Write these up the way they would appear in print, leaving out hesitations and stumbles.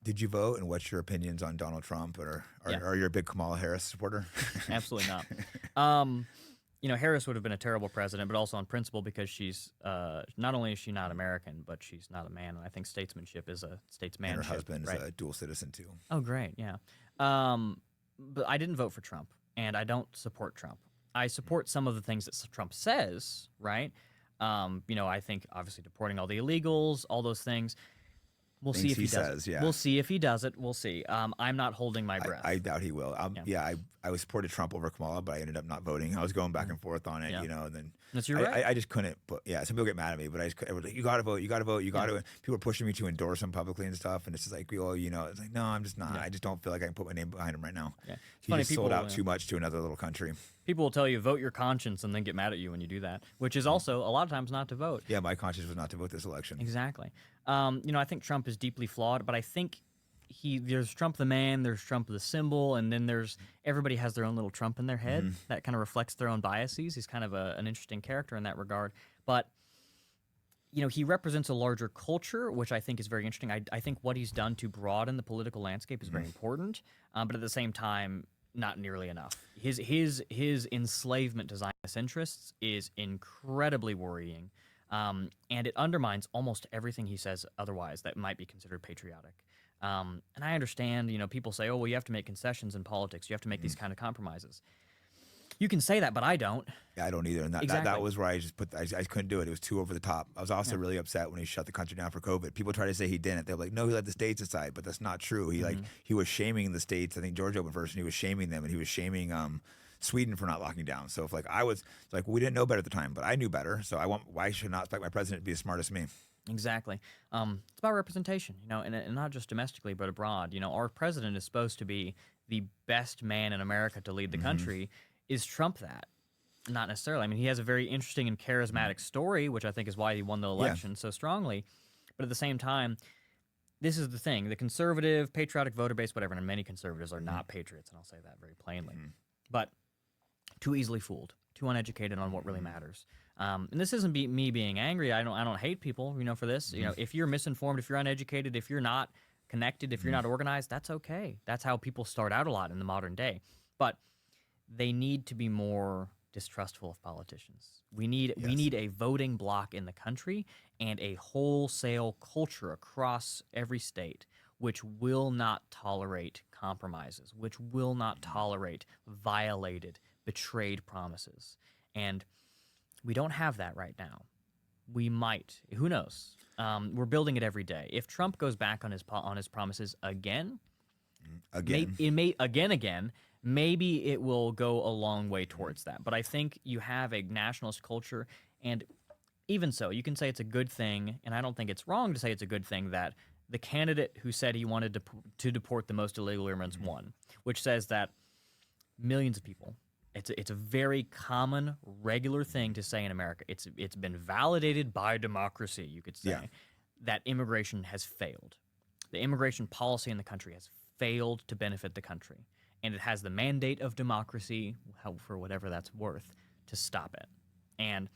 Did you vote, and what's your opinions on Donald Trump, or Yeah, are you a big Kamala Harris supporter? absolutely not. Um, Harris would have been a terrible president, but also on principle because she's not only is she not American, but she's not a man. And I think statesmanship is a And her statesmanship, husband is right? a dual citizen too. Oh, great, yeah. But I didn't vote for Trump, and I don't support Trump. I support some of the things that Trump says, right? I think obviously deporting all the illegals, all those things. We'll see Things if he he does it. says, yeah. We'll see if he does it. We'll see. I'm not holding my breath. I doubt he will. Yeah. Yeah, I was supported Trump over Kamala, but I ended up not voting. I was going back and forth on it, Yeah. and then That's your right. I just couldn't put. Yeah, some people get mad at me, but I just I was like, you got to vote, you got to vote, you got to. People are pushing me to endorse him publicly and stuff, and it's just like, well, it's like, no, I'm just not. I just don't feel like I can put my name behind him right now. Yeah. It's He funny, just sold out too much to another little country. People will tell you vote your conscience and then get mad at you when you do that, which is also a lot of times not to vote. Yeah, my conscience was not to vote this election. Exactly. I think Trump is deeply flawed, but I think there's Trump the man, there's Trump the symbol, and then everybody has their own little Trump in their head that kind of reflects their own biases. He's kind of an interesting character in that regard. But he represents a larger culture, which I think is very interesting. I think what he's done to broaden the political landscape is very important, but at the same time, not nearly enough. His enslavement to Zionist interests is incredibly worrying, and it undermines almost everything he says otherwise that might be considered patriotic. And I understand, people say, oh, well, you have to make concessions in politics. You have to make these kind of compromises. You can say that, but I don't. Yeah, I don't either. And that was where I just I couldn't do it. It was too over the top. I was also really upset when he shut the country down for COVID. People try to say he didn't. They're like, no, he let the states decide, but that's not true. He was shaming the states. I think Georgia opened first, and he was shaming them, and he was shaming Sweden for not locking down. So if we didn't know better at the time, but I knew better. So why should I not expect my president to be as smart as me? Exactly. It's about representation, and not just domestically, but abroad. Our president is supposed to be the best man in America to lead the country. Is Trump that? Not necessarily. I mean, he has a very interesting and charismatic story, which I think is why he won the election so strongly. But at the same time, this is the thing. The conservative, patriotic voter base, whatever, and many conservatives are not patriots, and I'll say that very plainly. But too easily fooled, too uneducated on what really matters. And this isn't me being angry. I don't hate people, for this. If you're misinformed, if you're uneducated, if you're not connected, if you're not organized, that's okay. That's how people start out a lot in the modern day. But they need to be more distrustful of politicians. We need a voting bloc in the country and a wholesale culture across every state which will not tolerate compromises, which will not tolerate violated, betrayed promises. And we don't have that right now. We might. Who knows? We're building it every day. If Trump goes back on his promises again, maybe it will go a long way towards that. But I think you have a nationalist culture, and even so, you can say it's a good thing, and I don't think it's wrong to say it's a good thing that the candidate who said he wanted to deport the most illegal immigrants won, which says that millions of people. It's a very common, regular thing to say in America. It's been validated by democracy, you could say, that immigration has failed. The immigration policy in the country has failed to benefit the country. And it has the mandate of democracy, for whatever that's worth, to stop it. And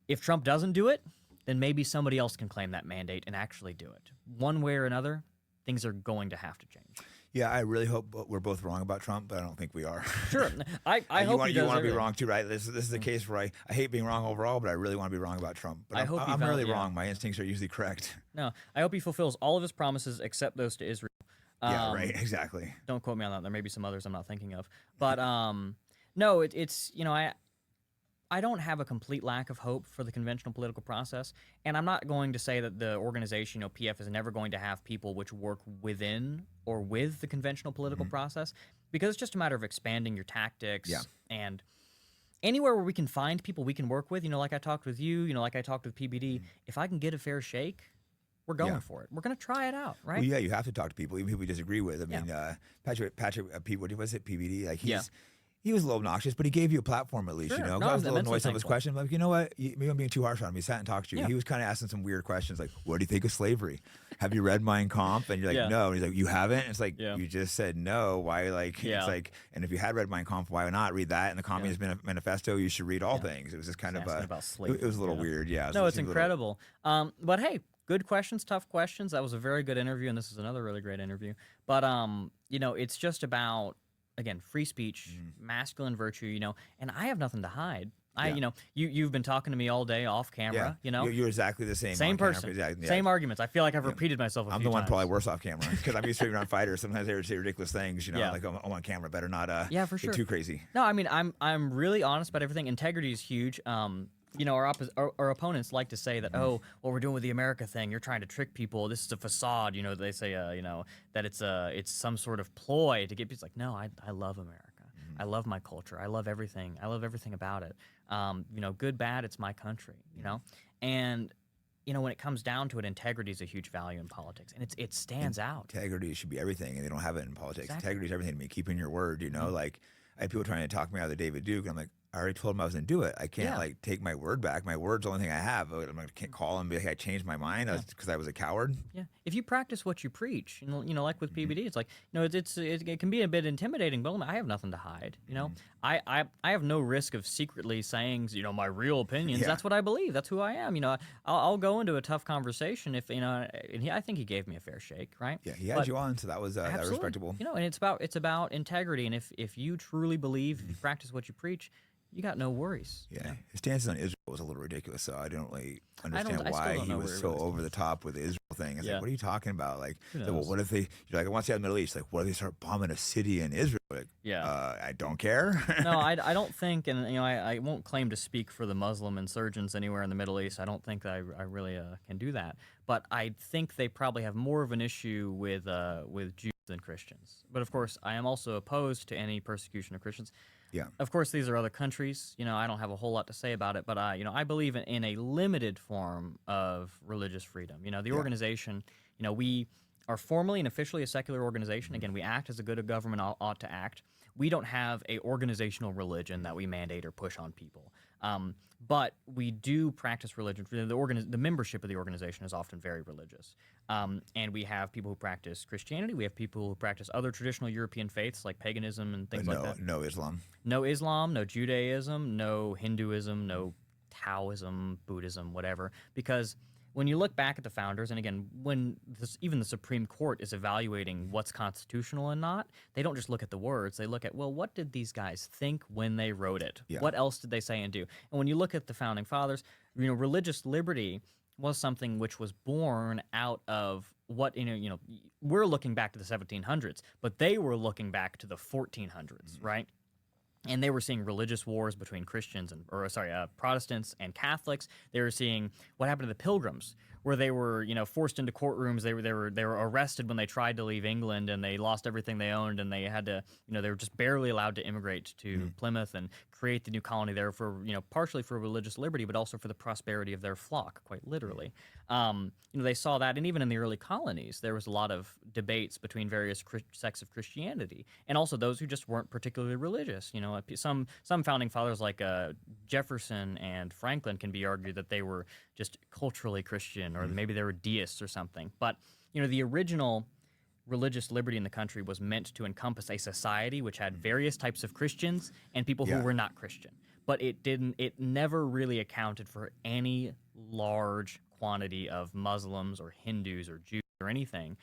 if Trump doesn't do it, then maybe somebody else can claim that mandate and actually do it. One way or another, things are going to have to change. Yeah, I really hope we're both wrong about Trump, but I don't think we are. Sure. I hope you want to be wrong too, right? This is a case where I hate being wrong overall, but I really want to be wrong about Trump. But I'm really wrong. My instincts are usually correct. No, I hope he fulfills all of his promises except those to Israel. Yeah, right, exactly. Don't quote me on that. There may be some others I'm not thinking of. But no, it's I don't have a complete lack of hope for the conventional political process, and I'm not going to say that the organization, PF, is never going to have people which work within or with the conventional political process, because it's just a matter of expanding your tactics and anywhere where we can find people we can work with, like I talked with you, like I talked with PBD, if I can get a fair shake, we're going for it. We're going to try it out, right? Well, yeah, you have to talk to people, even people we disagree with. I mean, Patriot, what was it, PBD? Like, he was a little obnoxious, but he gave you a platform at least, Sure. I No, was a little annoyed with some of his thankful. questions. Like, you know what? Maybe I'm being too harsh on him. He sat and talked to you. He was kind of asking some weird questions, like, what do you think of slavery? Have you read Mein Kampf? And you're like, no. And he's like, you haven't? And it's like, you just said no. Why? Like, it's like, and if you had read Mein Kampf, why not read that? And the Communist Manifesto, you should read all things. It was just kind of about slavery. It was a little weird. Yeah. No, it's incredible. But hey, good questions, tough questions. That was a very good interview, and this is another really great interview. But you know, it's just about, again, free speech, masculine virtue, you know, and I have nothing to hide. You know, you've been talking to me all day off camera, you know. You're exactly the same. Same on camera. person, Exactly, same arguments. I feel like I've repeated myself a I'm few the one times. probably worse off camera because I'm used to being around fighters. Sometimes they say ridiculous things, you know, like I'm on camera, better not for sure. get too crazy. No, I mean, I'm really honest about everything. Integrity is huge. You know, our opponents like to say that, oh, what we're doing with the America thing, you're trying to trick people. This is a facade. You know, they say, you know, that it's some sort of ploy to get people. It's like, no, I love America. I love my culture. I love everything. I love everything about it. You know, good, bad, it's my country. You know, and you know, when it comes down to it, integrity is a huge value in politics, and it stands out. Integrity should be everything, and they don't have it in politics. Exactly. Integrity is everything to me. Keeping your word, you know, like I had people trying to talk me out of the David Duke, and I'm like, I already told him I was going to do it. I can't like take my word back. My word's the only thing I have. I can't call him and be like, I changed my mind because I was a coward. Yeah, if you practice what you preach, you know, like with PBD, it's like, you know, it can be a bit intimidating, but I have nothing to hide. You know, I have no risk of secretly saying, you know, my real opinions. That's what I believe. That's who I am. You know, I'll go into a tough conversation if, you know, and I think he gave me a fair shake, right? Yeah, he had you on, so that was that was respectable. You know, and it's about integrity, and if you truly believe, if you practice what you preach, you got no worries. Yeah, his stances on Israel was a little ridiculous, so I don't really understand why he was so over the top with the Israel thing. It's like, what are you talking about? Like, well, what if they? You're like, I want to see the Middle East. Like, what if they start bombing a city in Israel? Like, I don't care. No, I don't think, and you know, I won't claim to speak for the Muslim insurgents anywhere in the Middle East. I don't think I really can do that. But I think they probably have more of an issue with Jews than Christians. But of course, I am also opposed to any persecution of Christians. Yeah. Of course, these are other countries. You know, I don't have a whole lot to say about it, but you know, I believe in a limited form of religious freedom. You know, the organization. You know, we are formally and officially a secular organization. Again, we act as a good government ought to act. We don't have a organizational religion that we mandate or push on people. But we do practice religion. The membership of the organization is often very religious. And we have people who practice Christianity. We have people who practice other traditional European faiths like paganism and things like that. No Islam. No Islam, no Judaism, no Hinduism, no Taoism, Buddhism, whatever. Because when you look back at the founders, and again, when even the Supreme Court is evaluating what's constitutional and not, they don't just look at the words. They look at, well, what did these guys think when they wrote it? Yeah. What else did they say and do? And when you look at the founding fathers, you know, religious liberty was something which was born out of what, you know, we're looking back to the 1700s, but they were looking back to the 1400s, right? And they were seeing religious wars between Protestants and Catholics. They were seeing what happened to the Pilgrims, where they were, you know, forced into courtrooms. They were arrested when they tried to leave England, and they lost everything they owned, and they had to, you know, they were just barely allowed to immigrate to Plymouth and create the new colony there for, you know, partially for religious liberty, but also for the prosperity of their flock, quite literally. You know, they saw that, and even in the early colonies, there was a lot of debates between various sects of Christianity, and also those who just weren't particularly religious. You know, some founding fathers like Jefferson and Franklin can be argued that they were just culturally Christian, or maybe they were deists or something. But you know, the original religious liberty in the country was meant to encompass a society which had various types of Christians and people who were not Christian. But it never really accounted for any large quantity of Muslims or Hindus or Jews or anything,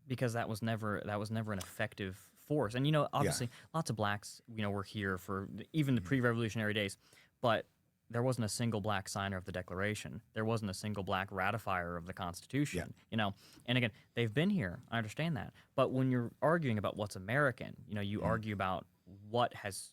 because that was never an effective force. And you know, obviously, lots of blacks, you know, were here for even the pre-revolutionary days, but there wasn't a single black signer of the Declaration. There wasn't a single black ratifier of the Constitution. You know, and again, they've been here. I understand that, but when you're arguing about what's American, you know, you argue about what has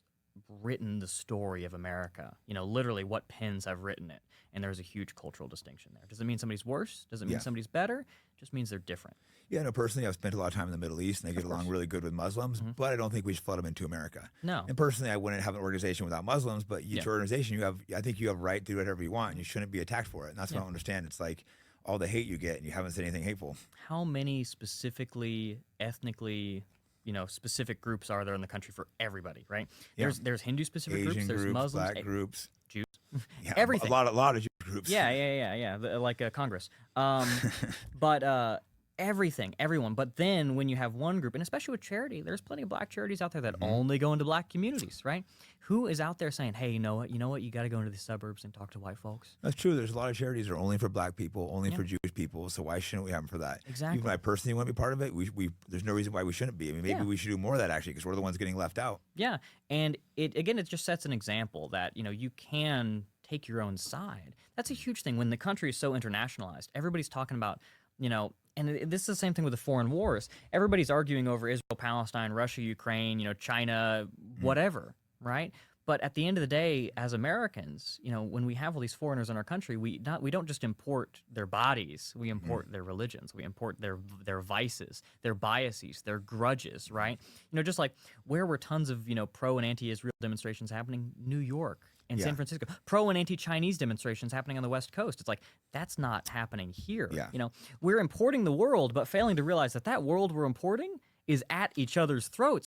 written the story of America. You know, literally what pens have written it, and there's a huge cultural distinction there. Does it mean somebody's worse? Does it mean somebody's better? It just means they're different. Yeah, no, personally, I've spent a lot of time in the Middle East, and they get along really good with Muslims, but I don't think we should flood them into America. No. And personally, I wouldn't have an organization without Muslims, but each organization, I think you have a right to do whatever you want, and you shouldn't be attacked for it. And that's what I don't understand. It's like all the hate you get, and you haven't said anything hateful. How many specifically, ethnically, you know, specific groups are there in the country for everybody, right? There's Hindu-specific Asian groups, there's Muslims, black groups. Jews. Everything. A lot of Jewish groups. Yeah, like Congress. But everything, everyone. But then when you have one group, and especially with charity, there's plenty of black charities out there that only go into black communities, right? Who is out there saying, hey, you know what, you got to go into the suburbs and talk to white folks? That's true. There's a lot of charities that are only for black people, only for Jewish people. So why shouldn't we have them for that? Exactly. Even if I personally want to be part of it, there's no reason why we shouldn't be. I mean, maybe we should do more of that actually, because we're the ones getting left out. Yeah, and it just sets an example that you can take your own side. That's a huge thing when the country is so internationalized. Everybody's talking about and this is the same thing with the foreign wars. Everybody's arguing over Israel, Palestine, Russia, Ukraine, China, whatever, right? But at the end of the day, as Americans, when we have all these foreigners in our country, we don't just import their bodies. We import their religions. We import their vices, their biases, their grudges, right? Just like where were tons of pro and anti-Israel demonstrations happening? New York and San Francisco. Pro and anti-Chinese demonstrations happening on the West Coast. It's like that's not happening here. Yeah. We're importing the world, but failing to realize that world we're importing is at each other's throats.